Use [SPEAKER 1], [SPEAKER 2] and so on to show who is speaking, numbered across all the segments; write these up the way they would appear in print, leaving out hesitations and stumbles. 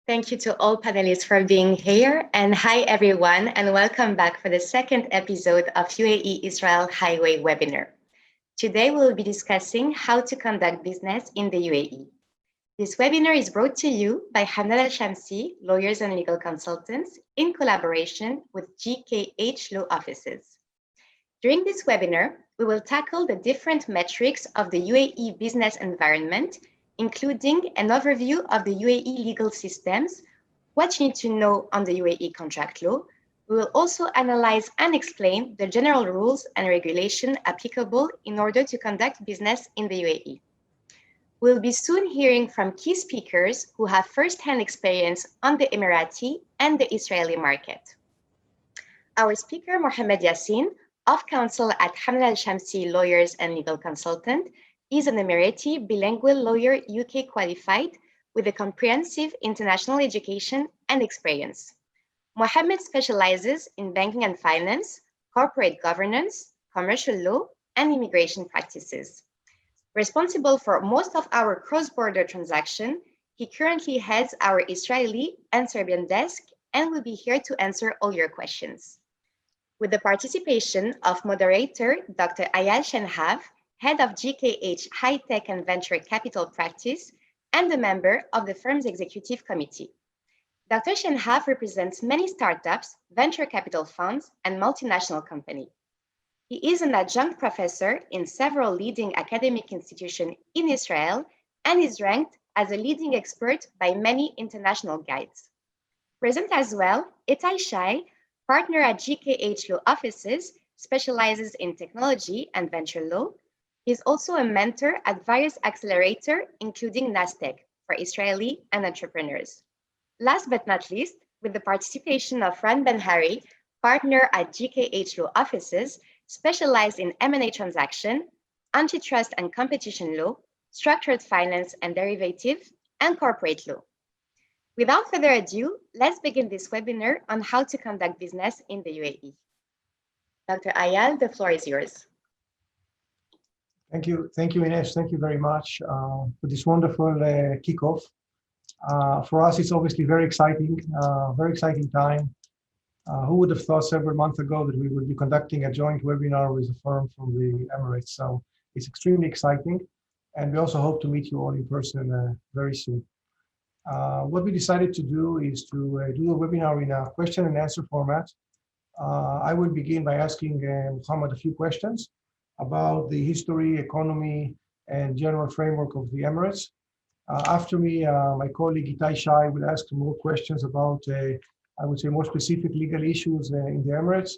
[SPEAKER 1] Thank you to all panelists for being here. And hi, everyone, and welcome back for the second episode of UAE Israel Highway webinar. Today, we'll be discussing how to conduct business in the UAE. This webinar is brought to you by Hamad Al-Shamsi, lawyers and legal consultants, in collaboration with GKH Law Offices. During this webinar, we will tackle the different metrics of the UAE business environment, including an overview of the UAE legal systems, what you need to know on the UAE contract law. We will also analyze and explain the general rules and regulation applicable in order to conduct business in the UAE. We'll be soon hearing from key speakers who have first-hand experience on the Emirati and the Israeli market. Our speaker, Mohammed Yassin, of counsel at Hamad Al-Shamsi Lawyers and Legal Consultant, is an Emirati bilingual lawyer, UK qualified, with a comprehensive international education and experience. Mohammed specializes in banking and finance, corporate governance, commercial law, and immigration practices. Responsible for most of our cross-border transactions, he currently heads our Israeli and Serbian desk and will be here to answer all your questions. With the participation of moderator Dr. Ayal Shenhav, head of GKH High Tech and Venture Capital Practice, and a member of the firm's executive committee. Dr. Shenhav represents many startups, venture capital funds, and multinational companies. He is an adjunct professor in several leading academic institutions in Israel and is ranked as a leading expert by many international guides. Present as well, Itai Shai, partner at GKH Law Offices, specializes in technology and venture law. He is also a mentor at various accelerators, including NASTEC, for Israeli and entrepreneurs. Last but not least, with the participation of Ran Ben-Hari, partner at GKH Law Offices, specialized in M&A transaction, antitrust and competition law, structured finance and derivatives, and corporate law. Without further ado, let's begin this webinar on how to conduct business in the UAE. Dr. Ayal, the floor is yours.
[SPEAKER 2] Thank you, Ines. Thank you very much for this wonderful kickoff. For us, it's obviously very exciting time. Who would have thought several months ago that we would be conducting a joint webinar with a firm from the Emirates? So it's extremely exciting, and we also hope to meet you all in person very soon. What we decided to do is to do a webinar in a question and answer format. I will begin by asking Muhammad a few questions about the history, economy, and general framework of the Emirates. After me, my colleague Itai Shai will ask more questions about, I would say, more specific legal issues in the Emirates.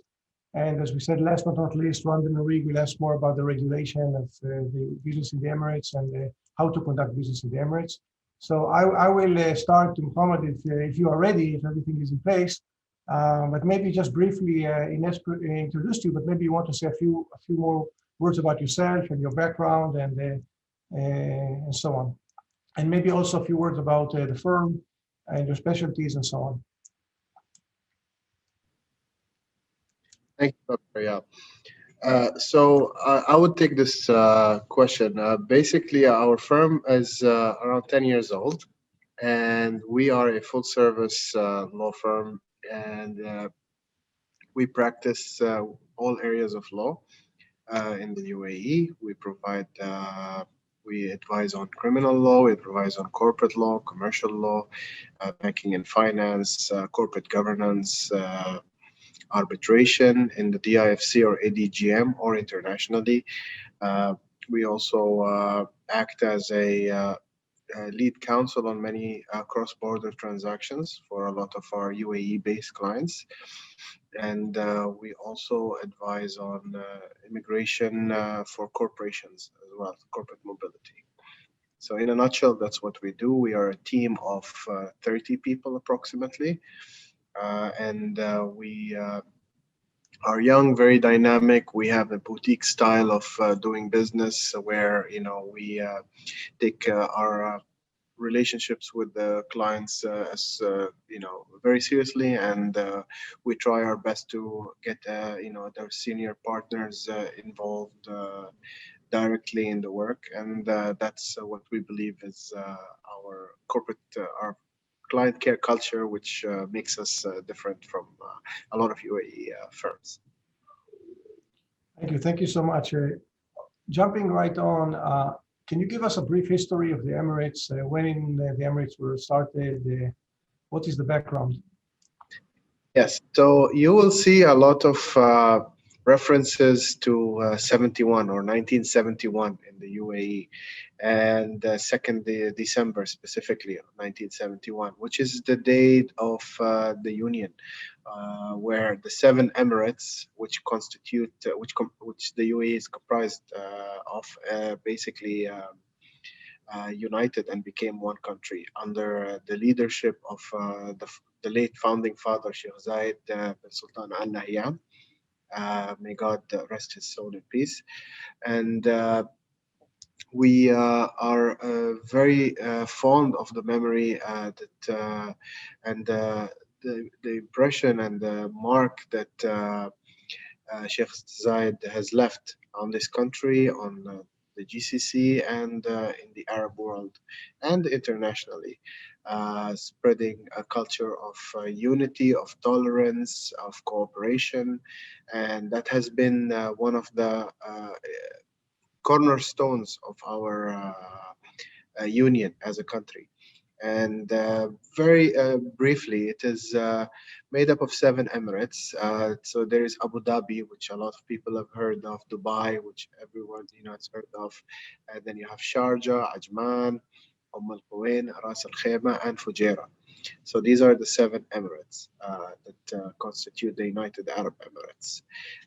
[SPEAKER 2] And as we said, last but not least, Ran Ben-Hari will ask more about the regulation of the business in the Emirates and how to conduct business in the Emirates. So I will start, Muhammad, if you are ready, if everything is in place. But maybe just briefly, Ines introduced you, but maybe you want to say a few more words about yourself and your background and so on. And maybe also a few words about the firm and your specialties and so on.
[SPEAKER 3] Thank you, Dr. Yap. So I would take this question. Basically, our firm is around 10 years old, and we are a full-service law firm, and we practice all areas of law in the UAE. We advise on criminal law, we advise on corporate law, commercial law, banking and finance, corporate governance, arbitration in the DIFC or ADGM or internationally. We also act as a lead counsel on many cross-border transactions for a lot of our UAE-based clients. And we also advise on immigration for corporations as well, corporate mobility. So in a nutshell, that's what we do. We are a team of 30 people approximately. And we are young, very dynamic. We have a boutique style of doing business where, we take our relationships with the clients as very seriously, and we try our best to get their senior partners involved directly in the work, and that's what we believe is our client care culture, which makes us different from a lot of UAE firms.
[SPEAKER 2] Thank you so much. Jumping right on, can you give us a brief history of the Emirates? When the Emirates were started? What is the background?
[SPEAKER 3] Yes, so you will see a lot of references to 71 or 1971 in the UAE, and 2nd December specifically, 1971, which is the date of the Union, where the 7 Emirates, which constitute, which the UAE is comprised of, basically united and became one country under the leadership of the late founding father Sheikh Zayed bin Sultan Al Nahyan. May God rest his soul in peace. And we are very fond of the memory and the impression and the mark that Sheikh Zayed has left on this country, on the GCC, and in the Arab world and internationally, spreading a culture of unity, of tolerance, of cooperation. And that has been one of the cornerstones of our union as a country. And very briefly, it is made up of 7 Emirates. So there is Abu Dhabi, which a lot of people have heard of, Dubai, which everyone has heard of, and then you have Sharjah, Ajman, Al Quwain, Ras Al Khaimah, and Fujairah. So these are the 7 Emirates that constitute the United Arab Emirates.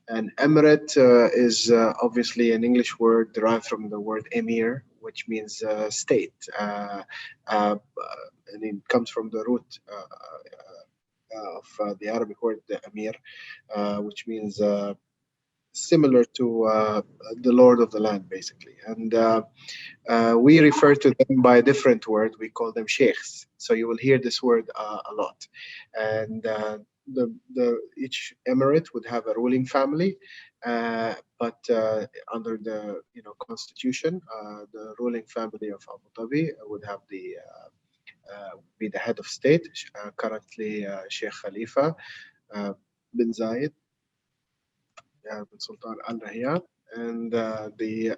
[SPEAKER 3] And emirate is obviously an English word derived from the word emir, which means state. And it comes from the root of the Arabic word the emir, which means similar to the lord of the land, basically. And we refer to them by a different word. We call them sheikhs. So you will hear this word a lot. And each emirate would have a ruling family, but under the constitution, the ruling family of Abu Dhabi would have be the head of state. Currently, Sheikh Khalifa bin Zayed bin Sultan Al Nahyan, and the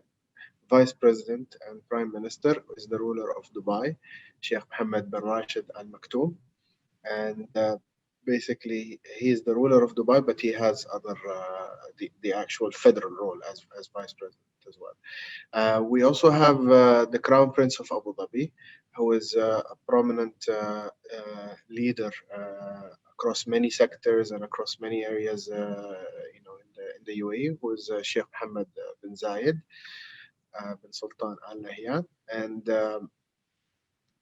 [SPEAKER 3] Vice President and Prime Minister is the ruler of Dubai, Sheikh Mohammed bin Rashid Al Maktoum. And basically, he is the ruler of Dubai, but he has other the actual federal role as Vice President as well. We also have the Crown Prince of Abu Dhabi, who is a prominent leader across many sectors and across many areas, in the UAE, who is Sheikh Mohammed bin Zayed bin Sultan Al Nahyan, and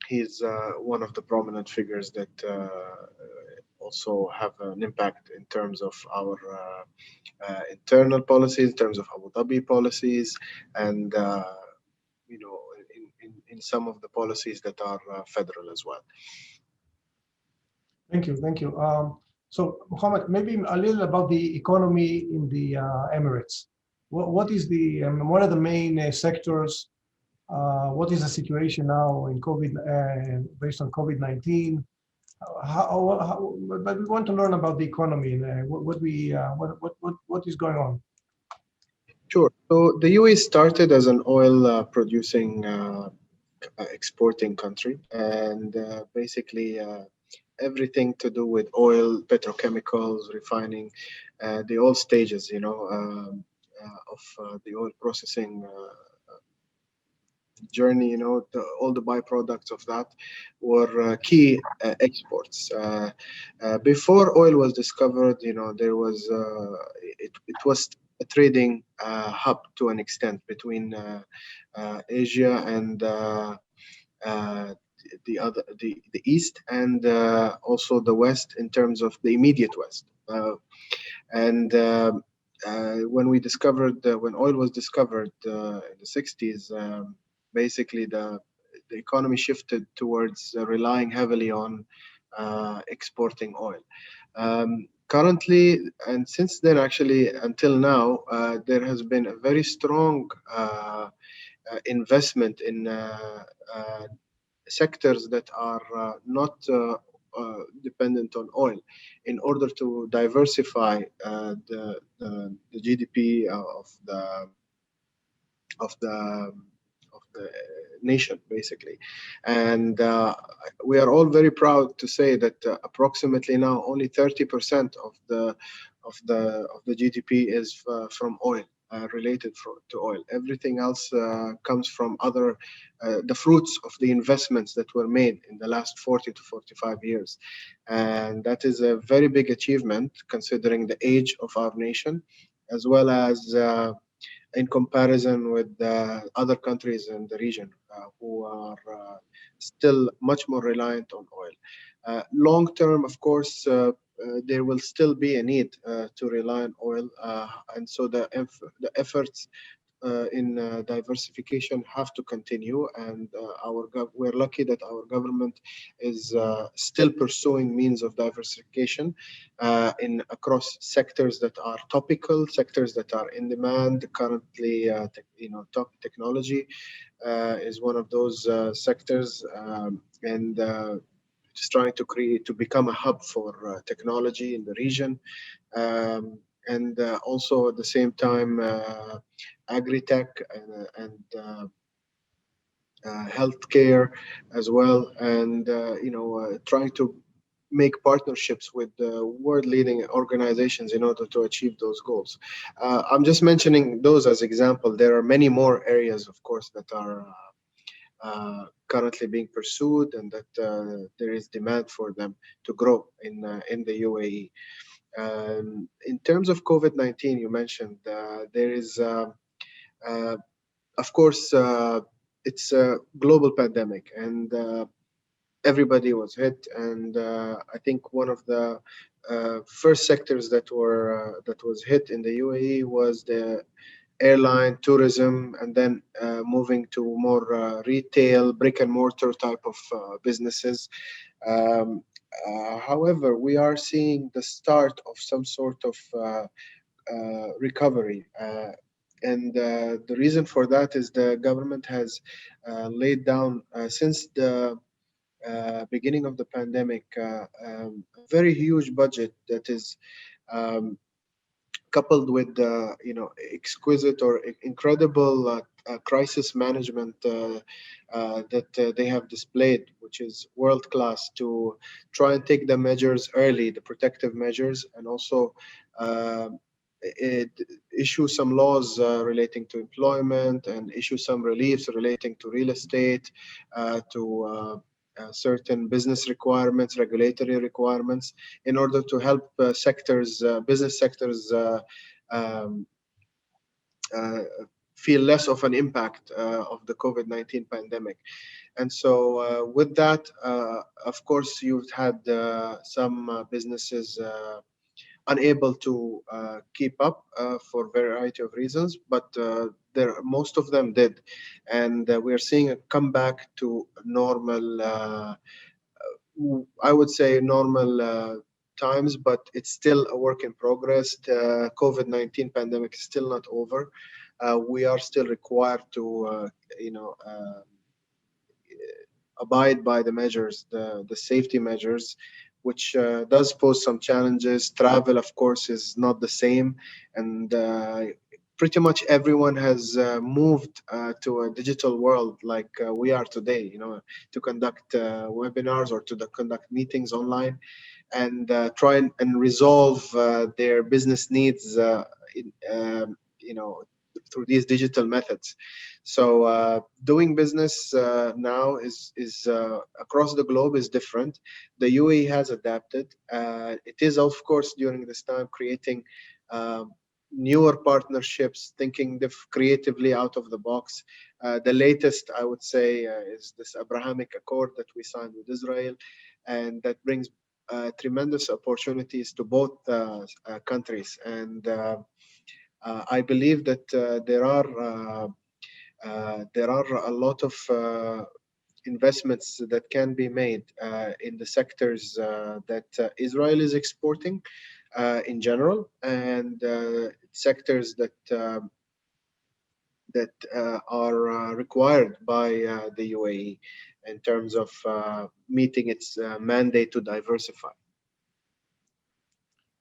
[SPEAKER 3] he's one of the prominent figures that also have an impact in terms of our internal policies, in terms of Abu Dhabi policies, and in some of the policies that are federal as well.
[SPEAKER 2] Thank you. So, Mohammed, maybe a little about the economy in the Emirates. What are the main sectors? What is the situation now in COVID, based on COVID-19? But we want to learn about the economy and what is going on.
[SPEAKER 3] Sure. So the UAE started as an oil producing exporting country, and basically everything to do with oil, petrochemicals, refining, the all stages, of the oil processing journey. All the byproducts of that were key exports. Before oil was discovered, there was it was a trading hub to an extent between Asia and the east, and also the west, in terms of the immediate west. And when oil was discovered in the 60s, basically the economy shifted towards relying heavily on exporting oil. Currently, and since then, actually until now, there has been a very strong investment in sectors that are not dependent on oil, in order to diversify the GDP of the of the nation, basically. And we are all very proud to say that approximately now only 30% of the GDP is from oil. Related to oil. Everything else comes from other, the fruits of the investments that were made in the last 40 to 45 years. And that is a very big achievement considering the age of our nation, as well as in comparison with other countries in the region who are still much more reliant on oil. Long term, of course, there will still be a need to rely on oil, and so the efforts in diversification have to continue, and we're lucky that our government is still pursuing means of diversification in across sectors that are topical, sectors that are in demand currently. Top technology is one of those sectors, and just trying to become a hub for technology in the region. And also at the same time, agri-tech and healthcare as well, and trying to make partnerships with world-leading organizations in order to achieve those goals. I'm just mentioning those as example. There are many more areas, of course, that are currently being pursued, and that there is demand for them to grow in the UAE. In terms of COVID-19, you mentioned there is, of course, it's a global pandemic, and everybody was hit. And I think one of the first sectors that was hit in the UAE was the airline, tourism, and then moving to more retail, brick and mortar type of businesses. However, we are seeing the start of some sort of recovery. And the reason for that is the government has laid down, since the beginning of the pandemic, a very huge budget that is coupled with exquisite or incredible crisis management that they have displayed, which is world class, to try and take the measures early, the protective measures, and also it, issue some laws relating to employment, and issue some reliefs relating to real estate, to certain business requirements, regulatory requirements, in order to help business sectors um, uh, feel less of an impact of the COVID-19 pandemic. And so with that, of course, you've had some businesses unable to keep up for a variety of reasons, but most of them did. And we're seeing a comeback to normal, I would say normal times, but it's still a work in progress. The COVID-19 pandemic is still not over. We are still required to, abide by the measures, the safety measures, which does pose some challenges. Travel, of course, is not the same, and pretty much everyone has moved to a digital world like we are today. To conduct webinars or to conduct meetings online, and try and resolve their business needs, in, through these digital methods. So doing business now is across the globe is different. The UAE has adapted. It is, of course, during this time creating newer partnerships, thinking creatively out of the box. The latest, I would say, is this Abrahamic Accord that we signed with Israel, and that brings tremendous opportunities to both countries. And I believe that there are a lot of investments that can be made in the sectors that Israel is exporting in general, and sectors that are required by the UAE. in terms of meeting its mandate to diversify.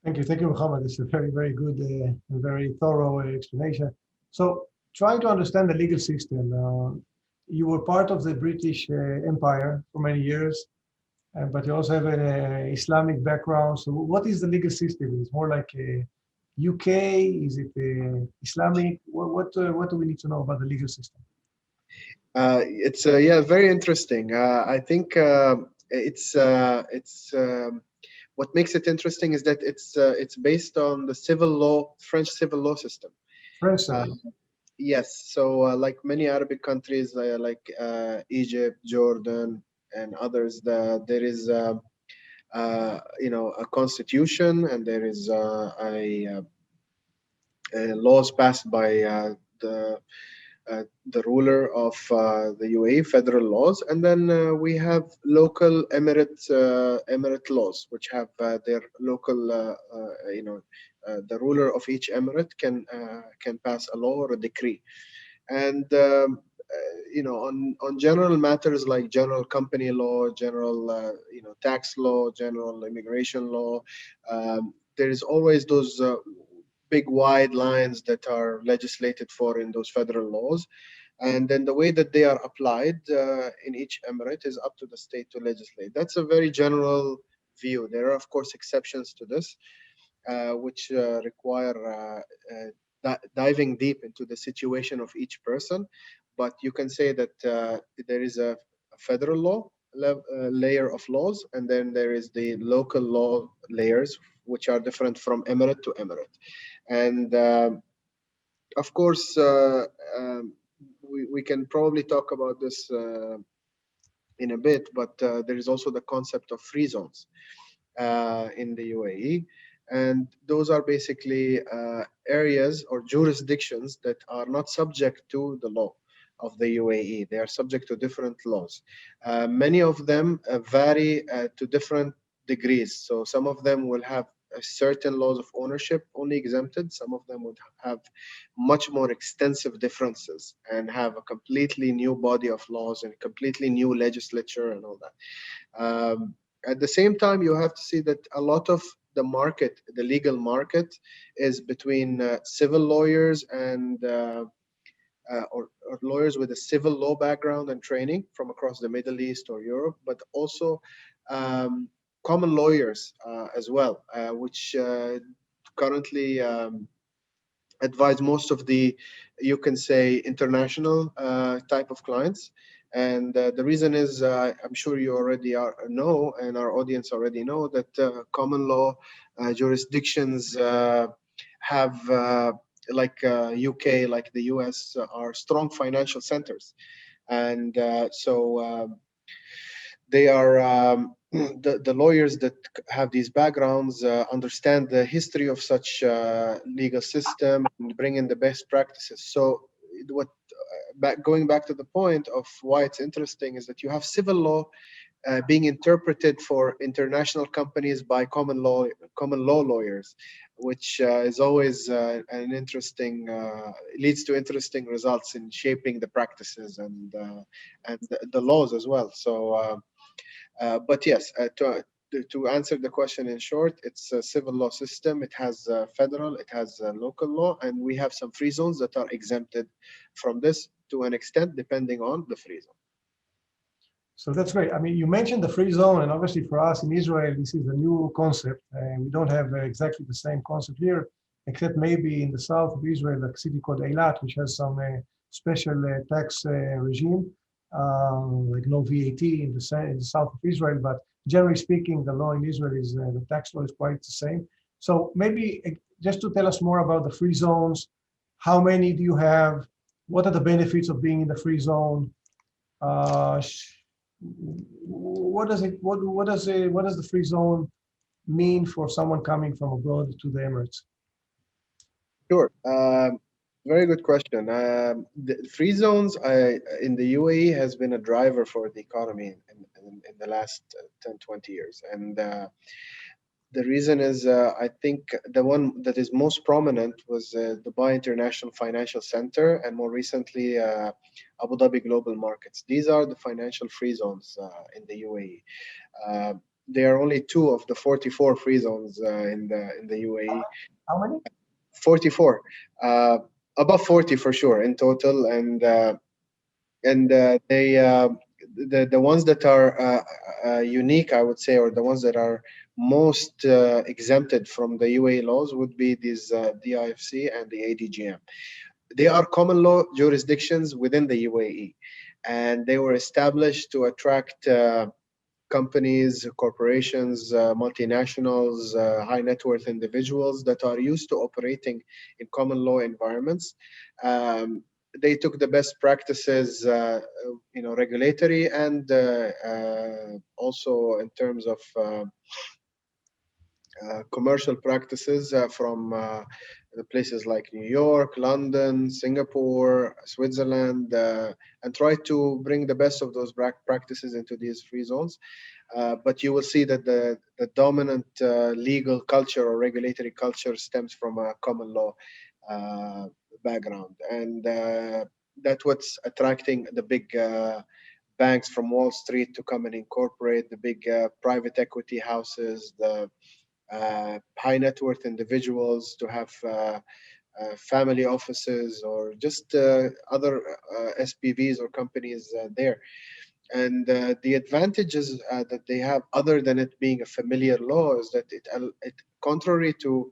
[SPEAKER 2] Thank you, Muhammad. It's a very, very good, very thorough explanation. So, trying to understand the legal system, you were part of the British Empire for many years, but you also have an Islamic background. So, what is the legal system? Is it more like a UK? Is it Islamic? What do we need to know about the legal system?
[SPEAKER 3] It's yeah, very interesting. I think it's what makes it interesting is that it's based on the civil law, French civil law system.
[SPEAKER 2] French civil.
[SPEAKER 3] Yes, so like many Arabic countries, like Egypt, Jordan, and others, there is a constitution, and there is laws passed by the ruler of the UAE, federal laws, and then we have local emirate laws, which have their local, the ruler of each emirate can pass a law or a decree, and on general matters like general company law, general tax law, general immigration law, there is always those big wide lines that are legislated for in those federal laws, and then the way that they are applied in each emirate is up to the state to legislate. That's a very general view. There are of course exceptions to this, which require diving deep into the situation of each person, but you can say that there is a federal law layer of laws, and then there is the local law layers, which are different from emirate to emirate. And of course, we can probably talk about this in a bit, but there is also the concept of free zones in the UAE. And those are basically areas or jurisdictions that are not subject to the law of the UAE. They are subject to different laws. Many of them vary to different degrees. So some of them will have certain laws of ownership only exempted. Some of them would have much more extensive differences and have a completely new body of laws and completely new legislature and all that. At the same time, you have to see that a lot of the market, the legal market, is between civil lawyers and or lawyers with a civil law background and training from across the Middle East or Europe, but also common lawyers as well, which currently advise most of the, you can say, international type of clients. And the reason is, I'm sure you already know, and our audience already know, that common law jurisdictions have, like UK, like the US, are strong financial centers. And so they are the lawyers that have these backgrounds understand the history of such legal system and bring in the best practices. So going back to the point of why it's interesting is that you have civil law being interpreted for international companies by common law lawyers, which is always an interesting, leads to interesting results in shaping the practices and the laws as well. So but yes, to answer the question in short, it's a civil law system. It has federal, it has local law, and we have some free zones that are exempted from this to an extent, depending on the free zone.
[SPEAKER 2] So that's great. I mean, you mentioned the free zone, and obviously for us in Israel, this is a new concept, and we don't have exactly the same concept here, except maybe in the south of Israel, a city called Eilat, which has some special tax regime, like no VAT in the south of Israel. But generally speaking, the law in Israel is the tax law is quite the same. So maybe just to tell us more about the free zones, how many do you have? What are the benefits of being in the free zone? What does the free zone mean for someone coming from abroad to the Emirates?
[SPEAKER 3] Sure. Very good question. The free zones in the UAE has been a driver for the economy in the last 10, 20 years. And the reason is, I think the one that is most prominent was Dubai International Financial Center, and more recently, Abu Dhabi Global Markets. These are the financial free zones in the UAE. There are only two of the 44 free zones in the UAE.
[SPEAKER 2] How many?
[SPEAKER 3] 44, above 40 for sure in total, and they the ones that are unique, I would say, or the ones that are most exempted from the UAE laws would be these DIFC and the ADGM. They are common law jurisdictions within the UAE, and they were established to attract companies, corporations, multinationals, high net worth individuals that are used to operating in common law environments. They took the best practices, regulatory and also in terms of commercial practices from the places like New York, London, Singapore, Switzerland, and try to bring the best of those practices into these free zones. But you will see that the dominant legal culture or regulatory culture stems from a common law background. And that's what's attracting the big banks from Wall Street to come and incorporate, the big private equity houses, the high net worth individuals to have family offices or just other SPVs or companies there. And the advantages that they have, other than it being a familiar law, is that it contrary to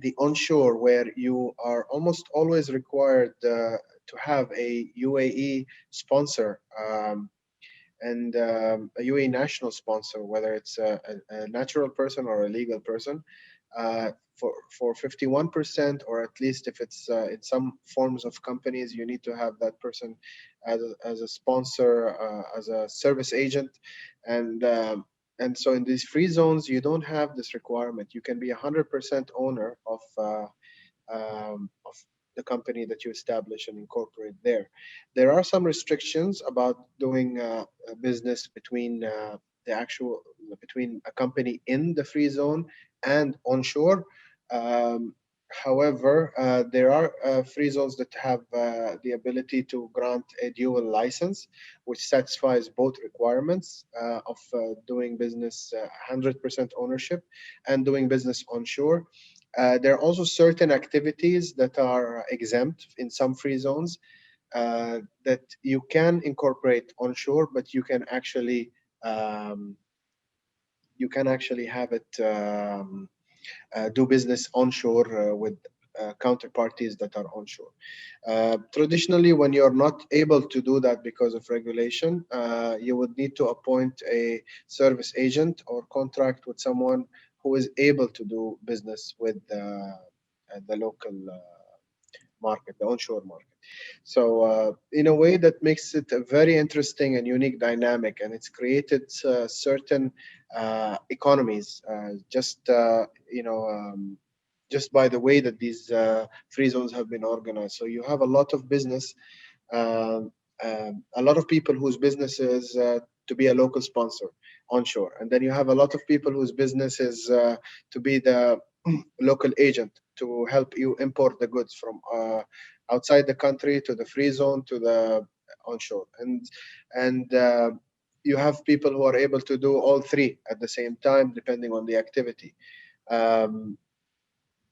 [SPEAKER 3] the onshore, where you are almost always required to have a UAE sponsor. And a UAE national sponsor, whether it's a natural person or a legal person, for 51%, or at least if it's in some forms of companies, you need to have that person as a sponsor, as a service agent, and and so in these free zones, you don't have this requirement. You can be 100% owner of the company that you establish and incorporate there. There are some restrictions about doing business between a company in the free zone and onshore. However, there are free zones that have the ability to grant a dual license, which satisfies both requirements of doing business 100% ownership and doing business onshore. There are also certain activities that are exempt in some free zones that you can incorporate onshore, but um, you can actually have it do business onshore with counterparties that are onshore. Traditionally, when you're not able to do that because of regulation, you would need to appoint a service agent or contract with someone who is able to do business with the local market, the onshore market. So, in a way, that makes it a very interesting and unique dynamic, and it's created certain economies just by the way that these free zones have been organized. So you have a lot of business, um, a lot of people whose business is to be a local sponsor onshore, and then you have a lot of people whose business is to be the local agent to help you import the goods from outside the country to the free zone to the onshore, and you have people who are able to do all three at the same time, depending on the activity. Um,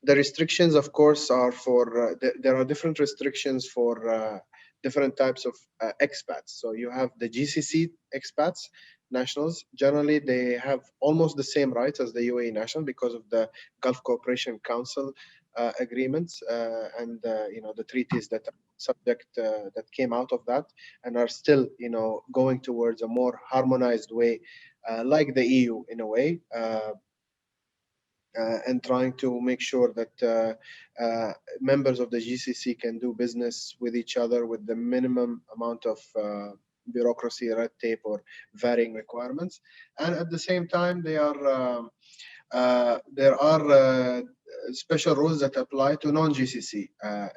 [SPEAKER 3] the restrictions, of course, are for there are different restrictions for different types of expats. So you have the GCC expats, nationals. Generally, they have almost the same rights as the UAE national because of the Gulf Cooperation Council agreements and the treaties that are subject that came out of that, and are still going towards a more harmonized way, like the EU in a way. And trying to make sure that members of the GCC can do business with each other with the minimum amount of bureaucracy, red tape, or varying requirements. And at the same time, there are special rules that apply to non-GCC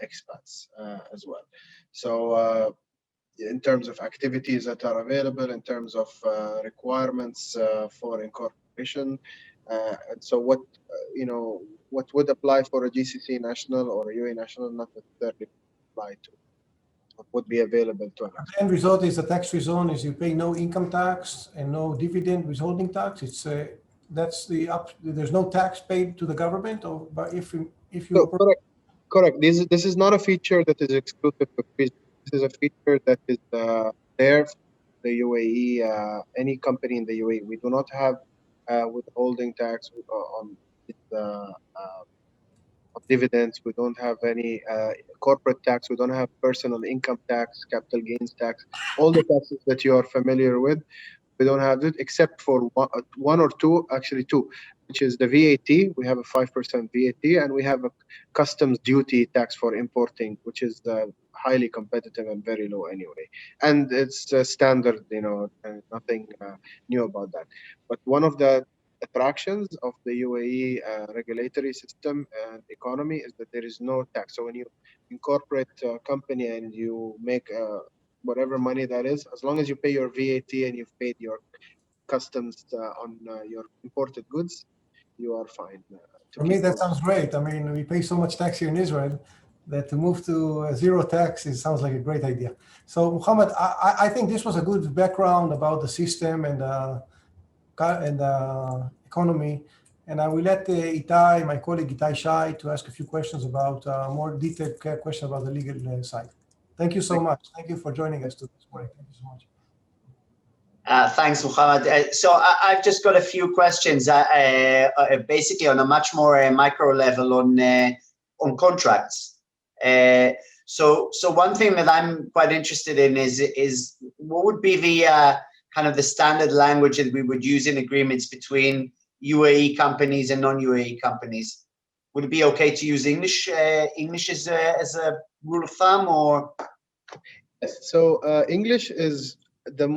[SPEAKER 3] expats as well. So in terms of activities that are available, in terms of requirements for incorporation. And so what would apply for a GCC national or a UAE national not necessarily apply to would be available to an
[SPEAKER 2] The end result is the tax-free zone is you pay no income tax and no dividend withholding tax. It's that's the up. There's no tax paid to the government, or but if you
[SPEAKER 3] So, correct. This is not a feature that is exclusive to Greece. This is a feature that is there for the UAE. Any company in the UAE, we do not have withholding tax on of dividends. We don't have any corporate tax. We don't have personal income tax, capital gains tax, all the taxes that you are familiar with. We don't have it except for one or two, actually two, which is the VAT. We have a 5% VAT, and we have a customs duty tax for importing, which is highly competitive and very low anyway. And it's standard, and nothing new about that. But one of the attractions of the UAE regulatory system and economy is that there is no tax. So when you incorporate a company and you make whatever money that is, as long as you pay your VAT and you've paid your customs on your imported goods, you are fine.
[SPEAKER 2] For me, that sounds great. I mean, we pay so much tax here in Israel that to move to zero tax sounds like a great idea. So, Muhammad, I think this was a good background about the system and economy. And I will let Itai, my colleague Itai Shai, to ask a few questions about more detailed questions about the legal side. Thank you so much. Thank you for joining us this morning. Thank you so much.
[SPEAKER 4] Thanks, Muhammad. So I've just got a few questions, basically on a much more micro level on contracts. So one thing that I'm quite interested in is what would be the kind of the standard language that we would use in agreements between UAE companies and non-UAE companies? Would it be okay to use English as a rule of thumb, or?
[SPEAKER 3] Yes. So English is the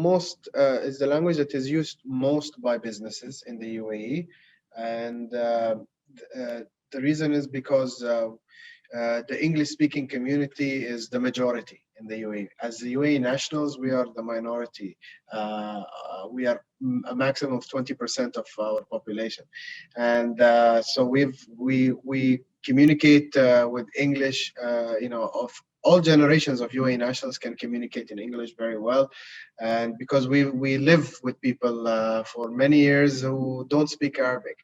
[SPEAKER 3] language that is used most by businesses in the UAE, and the reason is because the English-speaking community is the majority in the UAE. As the UAE nationals, we are the minority. We are a maximum of 20% of our population, and so we communicate with English. Of all generations of UAE nationals can communicate in English very well, and because we live with people for many years who don't speak Arabic.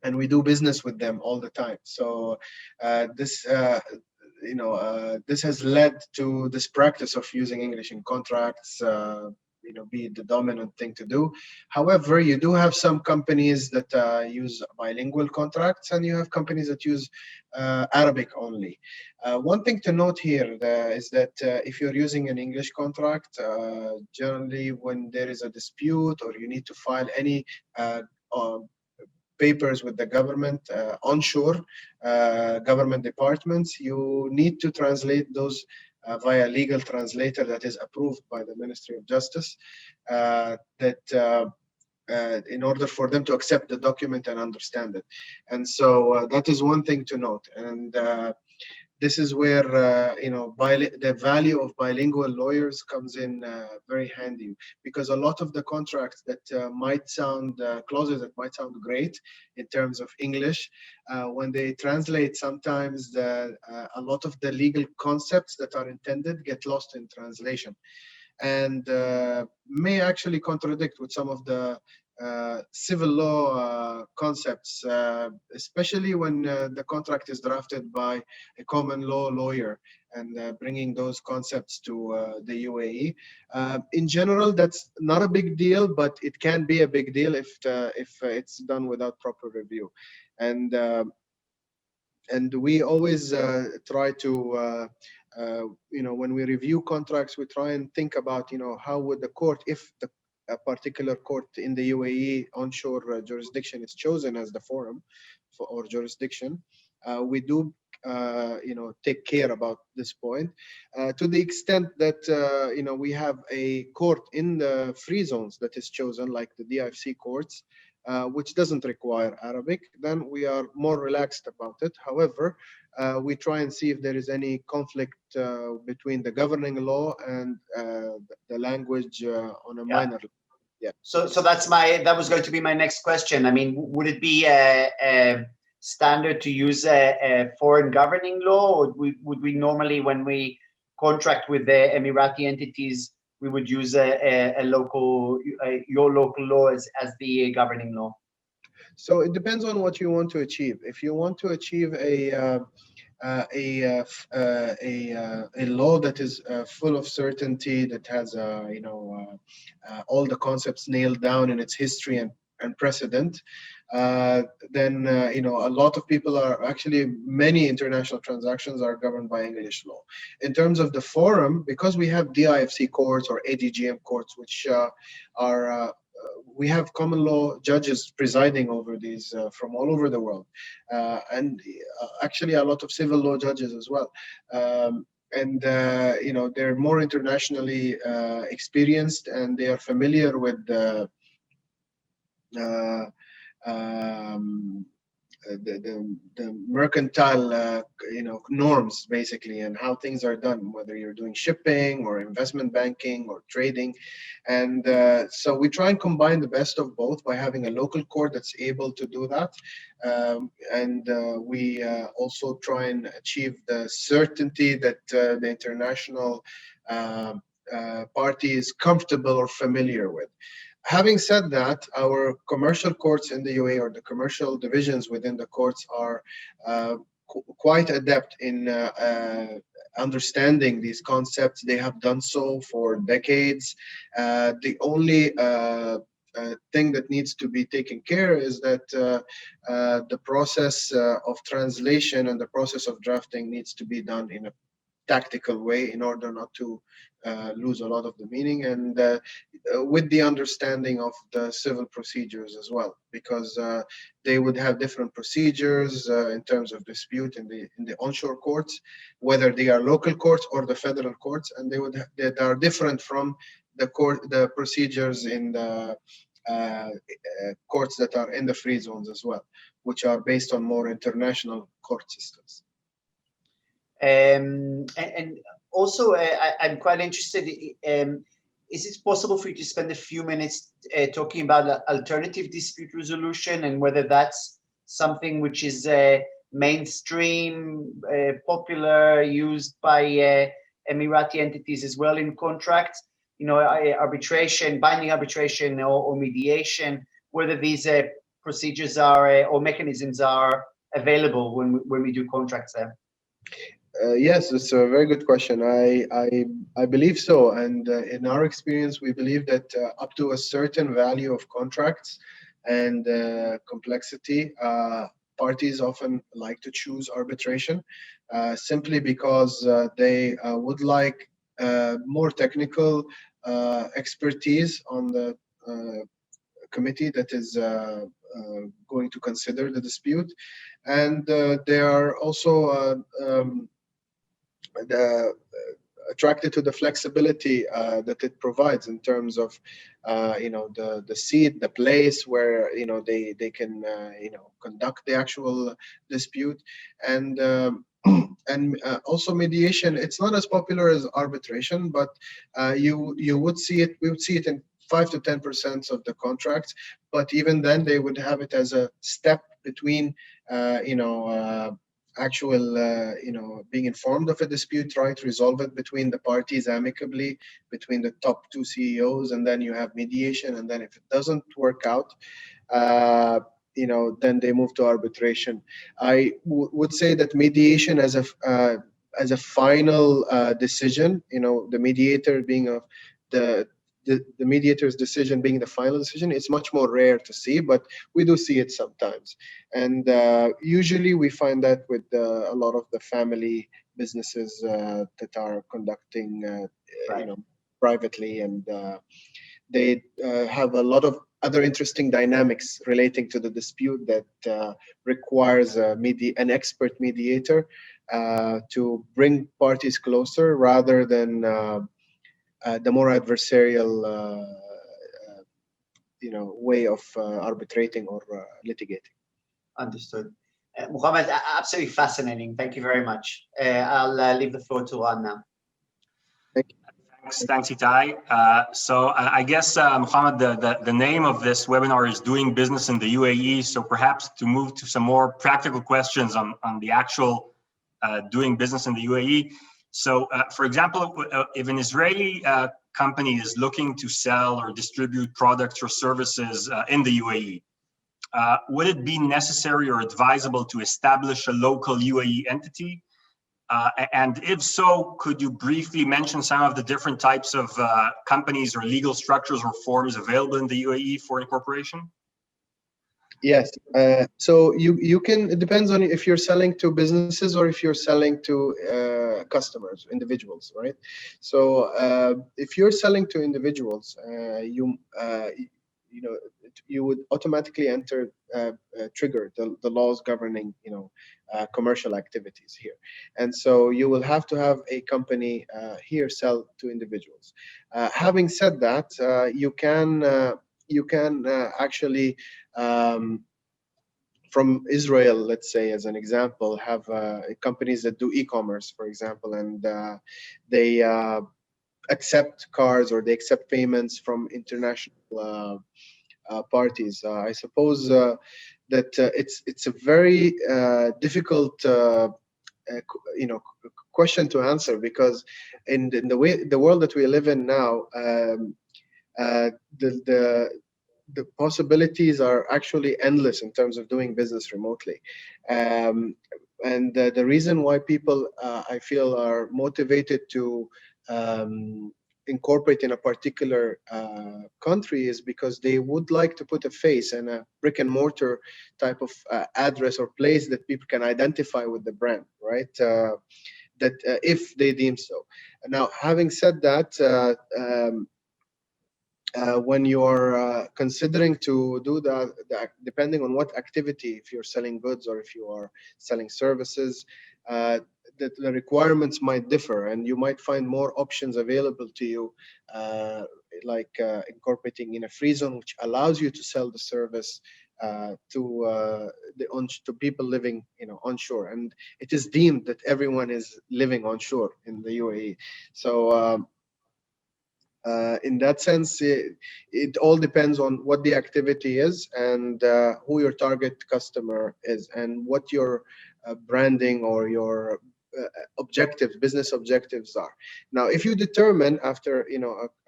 [SPEAKER 3] And we do business with them all the time. So this has led to this practice of using English in contracts, be the dominant thing to do. However, you do have some companies that use bilingual contracts, and you have companies that use Arabic only. One thing to note here is that if you're using an English contract, generally when there is a dispute or you need to file any papers with the government, onshore government departments, you need to translate those via legal translator that is approved by the Ministry of Justice, in order for them to accept the document and understand it. And so that is one thing to note. And this is where the value of bilingual lawyers comes in very handy, because a lot of the contracts that might sound clauses that might sound great in terms of English, when they translate, sometimes a lot of the legal concepts that are intended get lost in translation, and may actually contradict with some of the civil law concepts, especially when the contract is drafted by a common law lawyer, and bringing those concepts to the UAE. In general, that's not a big deal, but it can be a big deal if it's done without proper review. And we always try to when we review contracts, we try and think about how would the court, if a particular court in the UAE onshore jurisdiction is chosen as the forum for or jurisdiction, we do take care about this point to the extent that we have a court in the free zones that is chosen, like the DIFC courts, which doesn't require Arabic. Then we are more relaxed about it. However, we try and see if there is any conflict between the governing law and the language on a minor level. Yeah.
[SPEAKER 4] So that was going to be my next question. I mean, would it be a standard to use a foreign governing law, or would we normally, when we contract with the Emirati entities, we would use a local, your local law as the governing law?
[SPEAKER 3] So it depends on what you want to achieve. If you want to achieve a law that is full of certainty, that has all the concepts nailed down in its history and precedent, then a lot of people are actually, many international transactions are governed by English law. In terms of the forum, because we have DIFC courts or ADGM courts, which are we have common law judges presiding over these from all over the world, and actually a lot of civil law judges as well. They're more internationally experienced, and they are familiar with the mercantile norms, basically, and how things are done, whether you're doing shipping or investment banking or trading. And so we try and combine the best of both by having a local court that's able to do that. We also try and achieve the certainty that the international party is comfortable or familiar with. Having said that, our commercial courts in the UAE, or the commercial divisions within the courts, are quite adept in understanding these concepts. They have done so for decades. The only thing that needs to be taken care is that the process of translation and the process of drafting needs to be done in a tactical way in order not to lose a lot of the meaning, and with the understanding of the civil procedures as well, because they would have different procedures in terms of dispute in the onshore courts, whether they are local courts or the federal courts, and they are different from the procedures in the courts that are in the free zones as well, which are based on more international court systems.
[SPEAKER 4] And also, I'm quite interested, is it possible for you to spend a few minutes talking about alternative dispute resolution, and whether that's something which is mainstream, popular, used by Emirati entities as well in contracts? Arbitration, binding arbitration, or mediation, whether these procedures are or mechanisms are available when we do contracts there?
[SPEAKER 3] Yes, it's a very good question. I believe so, and in our experience, we believe that up to a certain value of contracts and complexity, parties often like to choose arbitration, simply because they would like more technical expertise on the committee that is going to consider the dispute, and they are also attracted to the flexibility that it provides in terms of the seat, the place where they can conduct the actual dispute, and also mediation. It's not as popular as arbitration, but we would see it in 5 to 10% of the contracts, but even then they would have it as a step between being informed of a dispute, try to resolve it between the parties amicably, between the top two CEOs, and then you have mediation, and then if it doesn't work out, then they move to arbitration. I would say that mediation as a final decision, the mediator being the mediator's decision being the final decision, it's much more rare to see, but we do see it sometimes. And usually we find that with a lot of the family businesses that are conducting privately, and they have a lot of other interesting dynamics relating to the dispute that requires an expert mediator to bring parties closer, rather than the more adversarial way of arbitrating or litigating.
[SPEAKER 4] Understood. Mohammed, absolutely fascinating. Thank you very much. I'll leave the floor to Ran now.
[SPEAKER 3] Thank you.
[SPEAKER 5] Thanks, Itai. So I guess, Mohammed, the name of this webinar is Doing Business in the UAE. So perhaps to move to some more practical questions on the actual doing business in the UAE. So, for example, if an Israeli company is looking to sell or distribute products or services in the UAE, would it be necessary or advisable to establish a local UAE entity? And if so, could you briefly mention some of the different types of companies or legal structures or forms available in the UAE for incorporation?
[SPEAKER 3] Yes. So you can, it depends on if you're selling to businesses or if you're selling to customers, individuals, right? So if you're selling to individuals, you know, you would automatically trigger the laws governing, commercial activities here. And so you will have to have a company here sell to individuals. Having said that, you can actually from Israel, let's say, as an example, have companies that do e-commerce, for example, and they accept cards or they accept payments from international parties. I suppose that it's a very difficult question to answer, because in the world that we live in now, the possibilities are actually endless in terms of doing business remotely. And the reason why people, I feel, are motivated to incorporate in a particular country is because they would like to put a face and a brick and mortar type of address or place that people can identify with the brand, right? That if they deem so. Now, having said that, when you're considering to do that, depending on what activity, if you're selling goods or if you are selling services, the requirements might differ, and you might find more options available to you, like incorporating in a free zone, which allows you to sell the service to people living, onshore, and it is deemed that everyone is living onshore in the UAE. So. In that sense, it all depends on what the activity is and who your target customer is and what your branding or your business objectives are. Now, if you determine after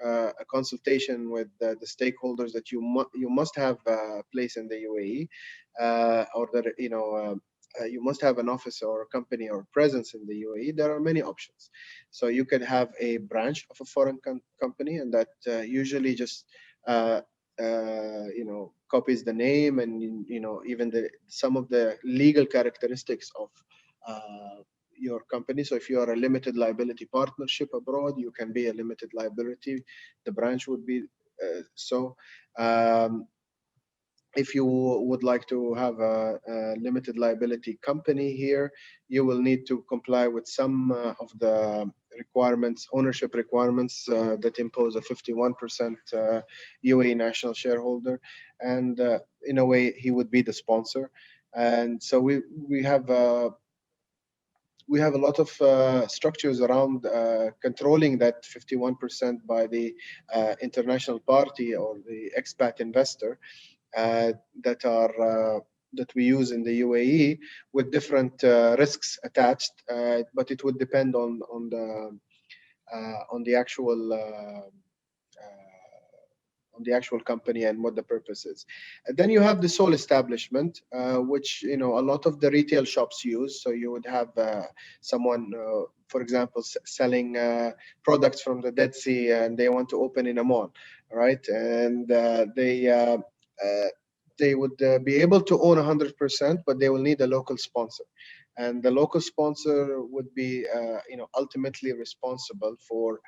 [SPEAKER 3] a consultation with the stakeholders that you must have a place in the UAE, or that you must have an office or a company or presence in the UAE, there are many options. So you can have a branch of a foreign company, and that usually just copies the name and even some of the legal characteristics of your company. So if you are a limited liability partnership abroad, you can be a limited liability. The branch would be so. If you would like to have a limited liability company here, you will need to comply with some of the requirements, ownership requirements that impose a 51% UAE national shareholder, and in a way he would be the sponsor. And so we have a lot of structures around controlling that 51% by the international party or the expat investor. That we use in the UAE with different risks attached, but it would depend on the actual company and what the purpose is. And then you have the sole establishment, which a lot of the retail shops use. So you would have someone, for example, selling products from the Dead Sea, and they want to open in a mall, right? And they would be able to own 100%, but they will need a local sponsor, and the local sponsor would be, ultimately responsible for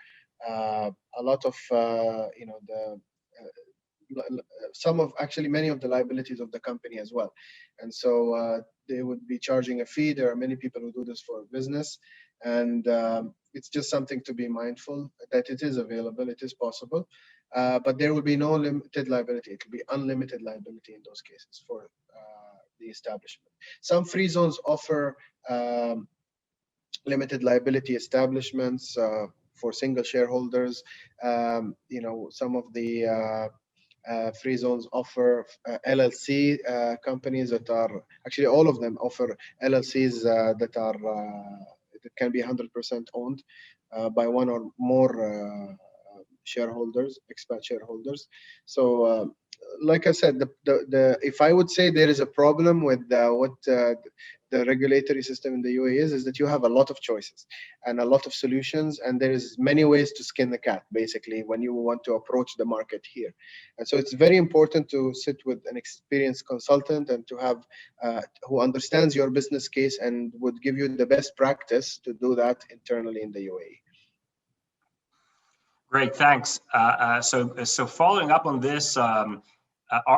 [SPEAKER 3] a lot of, many of the liabilities of the company as well. And so they would be charging a fee. There are many people who do this for business, and it's just something to be mindful that it is available, it is possible. But there will be no limited liability. It will be unlimited liability in those cases for the establishment. Some free zones offer limited liability establishments for single shareholders. Some of the free zones offer LLC companies that are actually, all of them offer LLCs that are it can be 100% owned by one or more shareholders, expat shareholders. So, like I said, if I would say there is a problem with what the regulatory system in the UAE is that you have a lot of choices and a lot of solutions, and there is many ways to skin the cat, basically, when you want to approach the market here. And so it's very important to sit with an experienced consultant and to have who understands your business case and would give you the best practice to do that internally in the UAE.
[SPEAKER 5] Great, thanks. So following up on this,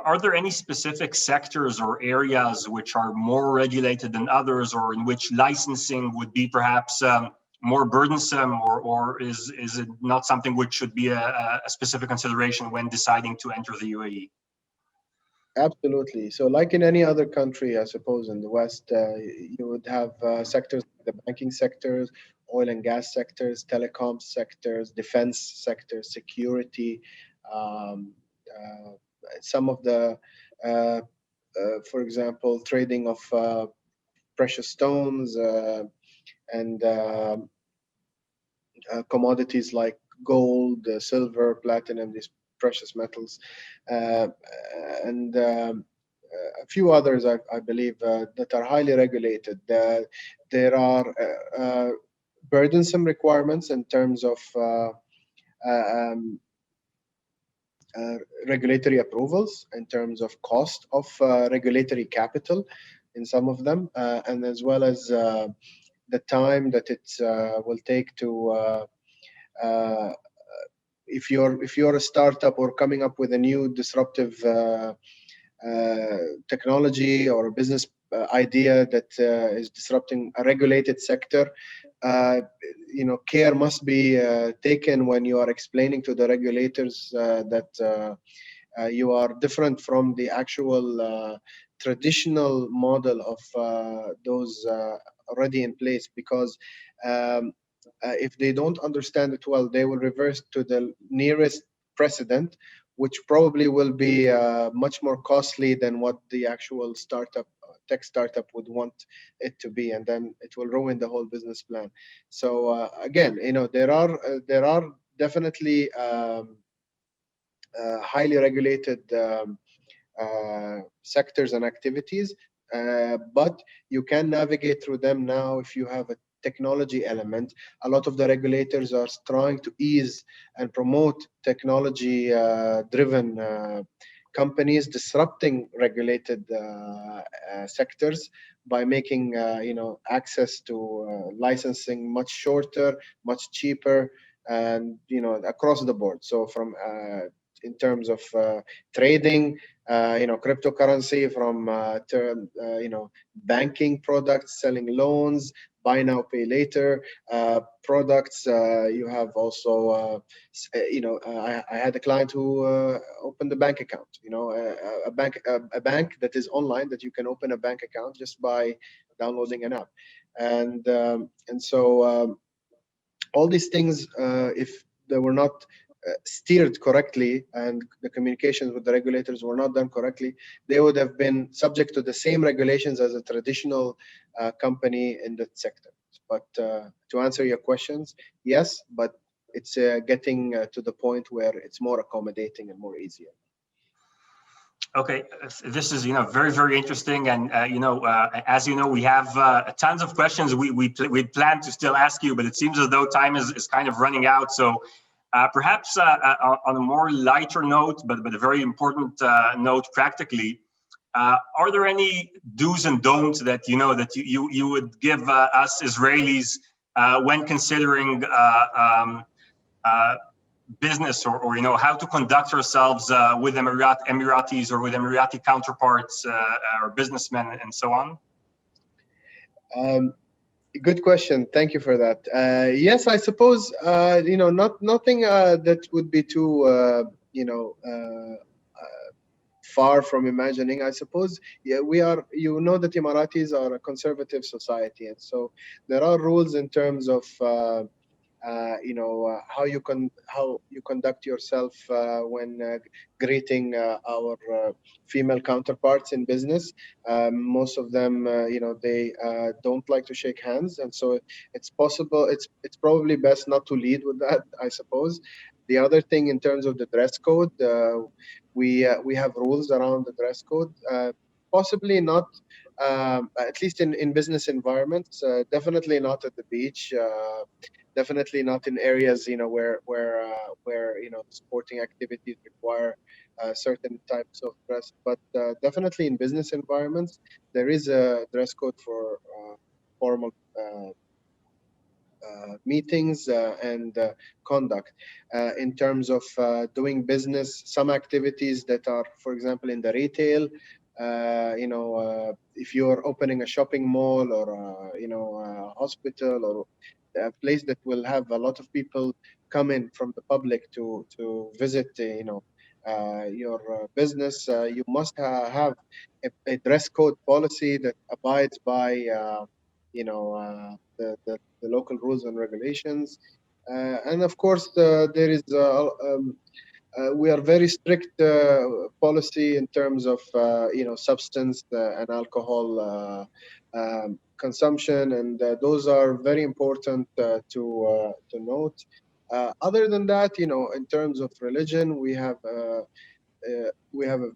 [SPEAKER 5] are there any specific sectors or areas which are more regulated than others, or in which licensing would be perhaps more burdensome, or is it not something which should be a specific consideration when deciding to enter the UAE?
[SPEAKER 3] Absolutely. So like in any other country, I suppose in the West, you would have sectors, the banking sectors, oil and gas sectors, telecom sectors, defense sectors, security, some of the, for example, trading of precious stones and commodities like gold, silver, platinum, these precious metals, and a few others, I believe, that are highly regulated. There are burdensome requirements in terms of regulatory approvals, in terms of cost of regulatory capital in some of them, and as well as the time that it will take to if you're a startup or coming up with a new disruptive technology or a business idea that is disrupting a regulated sector, care must be taken when you are explaining to the regulators that you are different from the actual traditional model of those already in place, because if they don't understand it well, they will reverse to the nearest precedent, which probably will be much more costly than what the actual tech startup would want it to be, and then it will ruin the whole business plan. So again, there are definitely highly regulated sectors and activities, but you can navigate through them now if you have a technology element. A lot of the regulators are trying to ease and promote technology driven companies disrupting regulated sectors by making access to licensing much shorter, much cheaper, and across the board. So from in terms of trading, cryptocurrency, from banking products, selling loans, buy now, pay later products. You have also, I had a client who opened a bank account. A bank that is online, that you can open a bank account just by downloading an app, and so all these things, if they were not steered correctly and the communications with the regulators were not done correctly, they would have been subject to the same regulations as a traditional company in that sector. But to answer your questions, yes, but it's getting to the point where it's more accommodating and more easier.
[SPEAKER 5] Okay, this is very, very interesting, and as you know, we have tons of questions we plan to still ask you, but it seems as though time is kind of running out. So perhaps on a more lighter note, but a very important note practically, are there any do's and don'ts that you would give us Israelis when considering business or how to conduct ourselves with Emiratis or with Emirati counterparts or businessmen and so on?
[SPEAKER 3] Good question. Thank you for that. Yes, I suppose nothing that would be too far from imagining. I suppose we are. That Emiratis are a conservative society, and so there are rules in terms of how you conduct yourself when greeting our female counterparts in business. Most of them, they don't like to shake hands, and so it's probably best not to lead with that, I suppose. The other thing, in terms of the dress code, we have rules around the dress code. Possibly not, at least in business environments. Definitely not at the beach. Definitely not in areas where sporting activities require certain types of dress. But definitely in business environments, there is a dress code for formal meetings and conduct. In terms of doing business, some activities that are, for example, in the retail, if you're opening a shopping mall or a hospital or a place that will have a lot of people come in from the public to visit, your business, you must have a dress code policy that abides by the local rules and regulations. And of course, there is we are very strict policy in terms of substance and alcohol consumption, and those are very important to note. Other than that, in terms of religion, we have a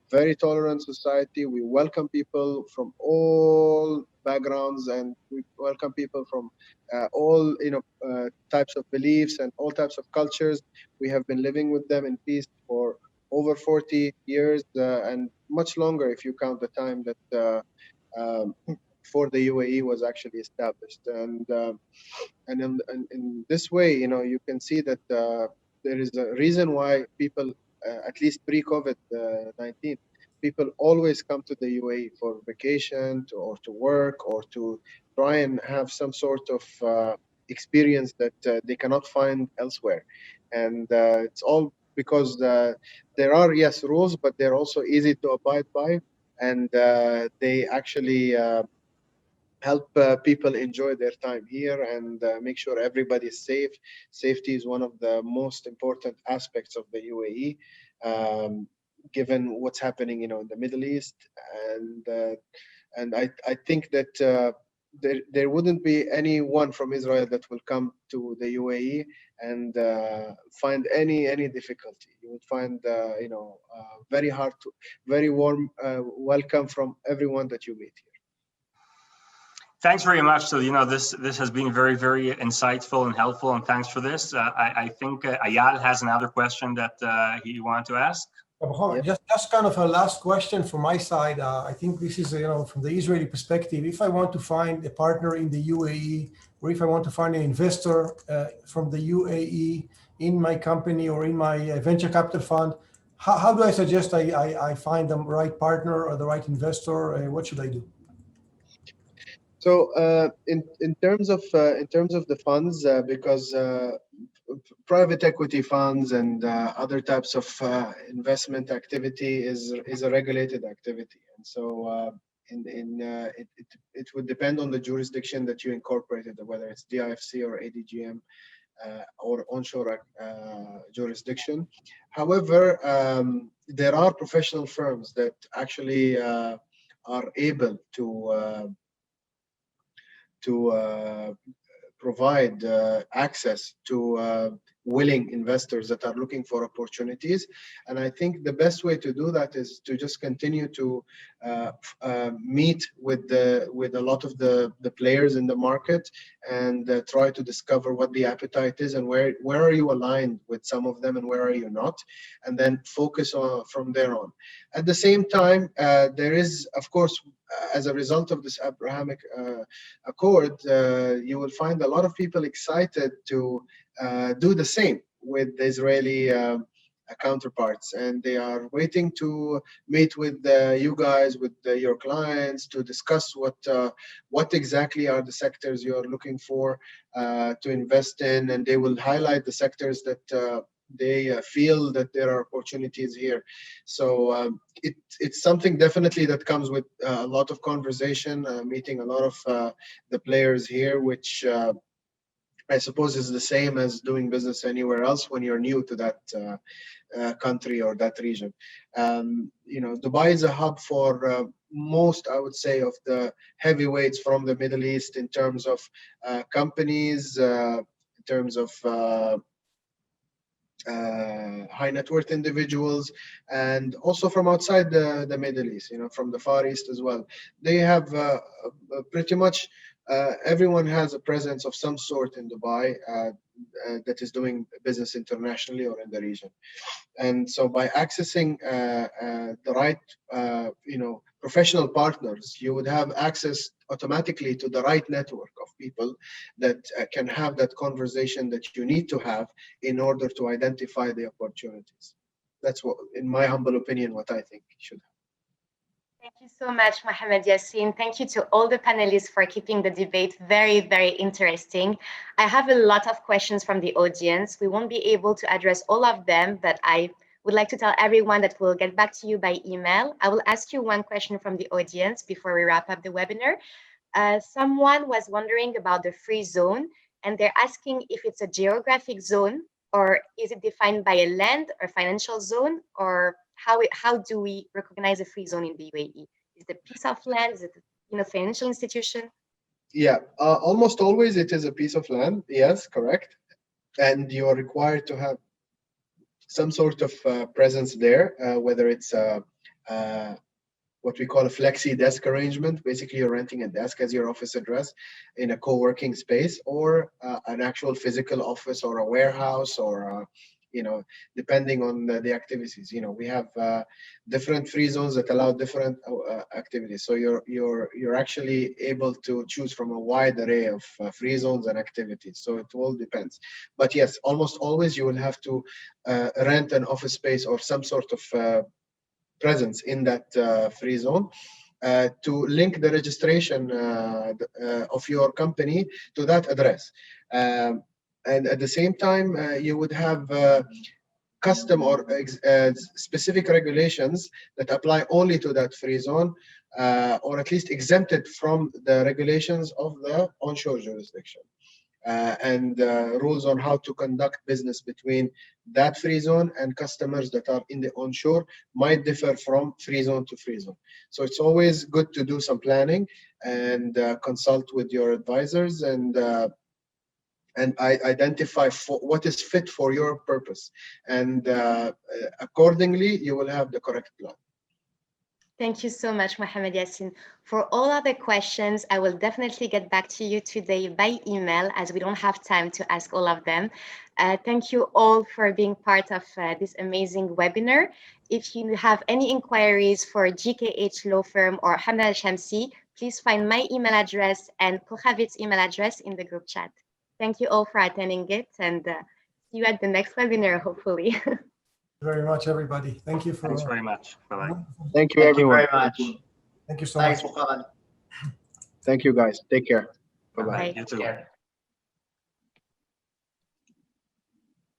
[SPEAKER 3] very tolerant society. We welcome people from all backgrounds, and we welcome people from all types of beliefs and all types of cultures. We have been living with them in peace for over 40 years and much longer if you count the time that before the UAE was actually established. And in this way, you can see that there is a reason why people, at least pre-COVID-19, people always come to the UAE for vacation or to work or to try and have some sort of experience that they cannot find elsewhere. And it's all because there are, yes, rules, but they're also easy to abide by. And they actually help people enjoy their time here and make sure everybody is safe. Safety is one of the most important aspects of the UAE, given what's happening, in the Middle East. And I think that there wouldn't be anyone from Israel that will come to the UAE and find any difficulty. You would find, very warm welcome from everyone that you meet here.
[SPEAKER 5] Thanks very much. So, this has been very, very insightful and helpful, and thanks for this. I think Ayal has another question that he wanted to ask.
[SPEAKER 2] Just kind of a last question from my side. I think this is, from the Israeli perspective, if I want to find a partner in the UAE, or if I want to find an investor from the UAE in my company or in my venture capital fund, how do I suggest I find the right partner or the right investor? What should I do?
[SPEAKER 3] So in terms of the funds, because private equity funds and other types of investment activity is a regulated activity, and so it would depend on the jurisdiction that you incorporated, whether it's DIFC or ADGM or onshore jurisdiction. However, there are professional firms that actually are able to provide access to willing investors that are looking for opportunities. And I think the best way to do that is to just continue to meet with a lot of the players in the market and try to discover what the appetite is and where are you aligned with some of them and where are you not, and then focus on from there on. At the same time, there is, of course, as a result of this Abrahamic Accord, you will find a lot of people excited to do the same with the Israeli counterparts, and they are waiting to meet with you guys, with your clients, to discuss what exactly are the sectors you are looking for to invest in, and they will highlight the sectors that they feel that there are opportunities here. So it's something definitely that comes with a lot of conversation, meeting a lot of the players here, which I suppose is the same as doing business anywhere else when you're new to that country or that region. Dubai is a hub for most, I would say, of the heavyweights from the Middle East in terms of companies, in terms of high net worth individuals, and also from outside the Middle East, from the Far East as well. They have pretty much everyone has a presence of some sort in Dubai that is doing business internationally or in the region. And so by accessing the right, professional partners, you would have access automatically to the right network of people that can have that conversation that you need to have in order to identify the opportunities. That's what, in my humble opinion, what I think should happen.
[SPEAKER 1] Thank you so much, Mohammed Yassin. Thank you to all the panelists for keeping the debate very, very interesting. I have a lot of questions from the audience. We won't be able to address all of them, but I would like to tell everyone that we'll get back to you by email. I will ask you one question from the audience before we wrap up the webinar. Someone was wondering about the free zone, and they're asking if it's a geographic zone, or is it defined by a land or financial zone, or how do we recognize a free zone in the UAE? Is it a piece of land? Is it a financial institution?
[SPEAKER 3] Yeah, almost always it is a piece of land. Yes, correct. And you are required to have some sort of presence there, whether it's what we call a flexi desk arrangement. Basically, you're renting a desk as your office address in a co-working space, or an actual physical office, or a warehouse, or depending on the activities. We have different free zones that allow different activities. So you're actually able to choose from a wide array of free zones and activities. So it all depends. But yes, almost always you will have to rent an office space or some sort of presence in that free zone to link the registration of your company to that address. And at the same time, you would have custom or specific regulations that apply only to that free zone, or at least exempted from the regulations of the onshore jurisdiction. And rules on how to conduct business between that free zone and customers that are in the onshore might differ from free zone to free zone. So it's always good to do some planning and consult with your advisors and identify what is fit for your purpose. And accordingly, you will have the correct plan.
[SPEAKER 1] Thank you so much, Mohammed Yassin. For all other questions, I will definitely get back to you today by email, as we don't have time to ask all of them. Thank you all for being part of this amazing webinar. If you have any inquiries for GKH Law Firm or Hamad Al-Shamsi, please find my email address and Kohavit's email address in the group chat. Thank you all for attending it, and see you at the next webinar, hopefully.
[SPEAKER 2] Very much, everybody. Thank you for.
[SPEAKER 5] Thanks very much. Bye-bye.
[SPEAKER 3] Thank you,
[SPEAKER 4] Thank
[SPEAKER 3] everyone.
[SPEAKER 4] you very much.
[SPEAKER 2] Thank you so
[SPEAKER 4] Thanks,
[SPEAKER 2] much.
[SPEAKER 4] Mohammed.
[SPEAKER 3] Thank you, guys. Take care. Bye-bye.
[SPEAKER 1] Bye.
[SPEAKER 5] You too.
[SPEAKER 4] Take care.